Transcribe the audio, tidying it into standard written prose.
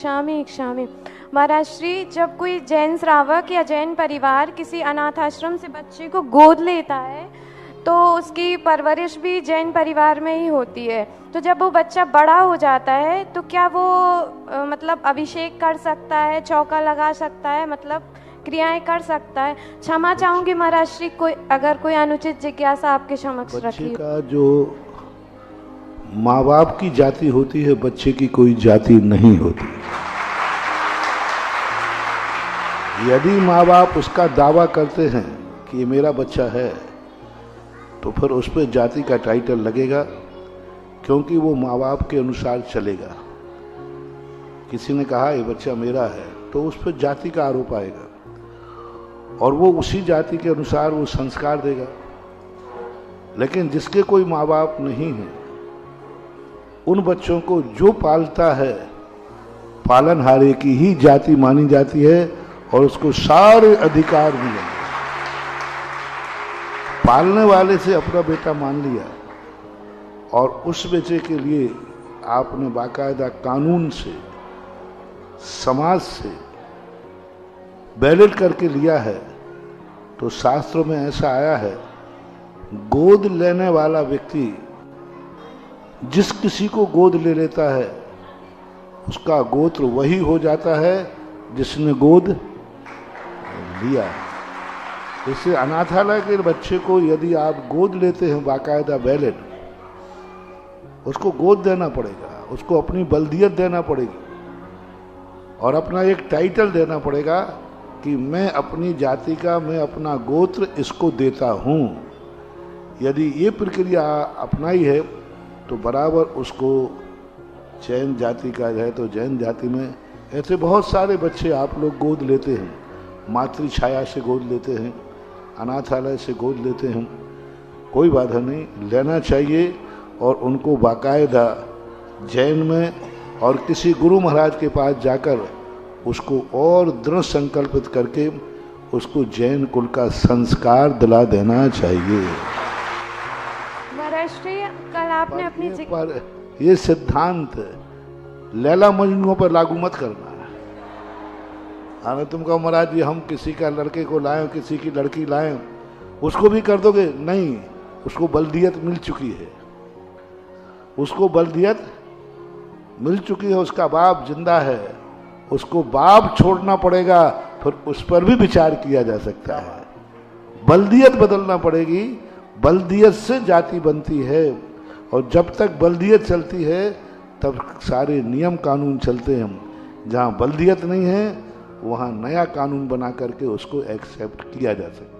क्षामी क्षामी। महाराज श्री, जब कोई जैन श्रावक या जैन परिवार किसी अनाथ आश्रम से बच्चे को गोद लेता है तो उसकी परवरिश भी जैन परिवार में ही होती है। तो जब वो बच्चा बड़ा हो जाता है तो क्या वो मतलब अभिषेक कर सकता है, चौका लगा सकता है, मतलब क्रियाएं कर सकता है? क्षमा चाहूंगी महाराज श्री, कोई अगर कोई अनुचित जिज्ञासा आपके समक्ष रखी। बच्चे का जो माँ बाप की जाति होती है, बच्चे की कोई जाति नहीं होती। यदि माँ बाप उसका दावा करते हैं कि ये मेरा बच्चा है, तो फिर उस पर जाति का टाइटल लगेगा, क्योंकि वो माँ बाप के अनुसार चलेगा। किसी ने कहा ये बच्चा मेरा है, तो उस पर जाति का आरोप आएगा और वो उसी जाति के अनुसार वो संस्कार देगा। लेकिन जिसके कोई माँ बाप नहीं है, उन बच्चों को जो पालता है, पालनहारे की ही जाति मानी जाती है और उसको सारे अधिकार मिलेंगे। पालने वाले से अपना बेटा मान लिया और उस बेटे के लिए आपने बाकायदा कानून से, समाज से बैलेट करके लिया है, तो शास्त्रों में ऐसा आया है, गोद लेने वाला व्यक्ति जिस किसी को गोद ले लेता है उसका गोत्र वही हो जाता है जिसने गोद लिया। इससे अनाथालय के बच्चे को यदि आप गोद लेते हैं बाकायदा बैलेट, उसको गोद देना पड़ेगा, उसको अपनी बल्दियत देना पड़ेगी और अपना एक टाइटल देना पड़ेगा कि मैं अपनी जाति का, मैं अपना गोत्र इसको देता हूँ। यदि ये प्रक्रिया अपनाई है तो बराबर उसको जैन जाति का है, तो जैन जाति में ऐसे बहुत सारे बच्चे आप लोग गोद लेते हैं, मातृ छाया से गोद लेते हैं, अनाथालय से गोद लेते हैं। कोई बाधा नहीं, लेना चाहिए और उनको बाकायदा जैन में और किसी गुरु महाराज के पास जाकर उसको और दृढ़ संकल्पित करके उसको जैन कुल का संस्कार दिला देना चाहिए। कल आपने अपनी पर ये सिद्धांत लैला मजनू पर लागू मत करना। अगर तुम कहो महाराज जी हम किसी का लड़के को लाएं, किसी की लड़की लाएं, उसको भी कर दोगे? नहीं, उसको बल्दियत मिल चुकी है, उसको बल्दियत मिल चुकी है, उसका बाप जिंदा है, उसको बाप छोड़ना पड़ेगा, फिर उस पर भी विचार किया जा सकता है। बल्दियत बदलना पड़ेगी, बल्दियत से जाति बनती है और जब तक बल्दियत चलती है तब सारे नियम कानून चलते हैं। जहाँ बल्दियत नहीं है वहाँ नया कानून बना करके उसको एक्सेप्ट किया जा सकता है।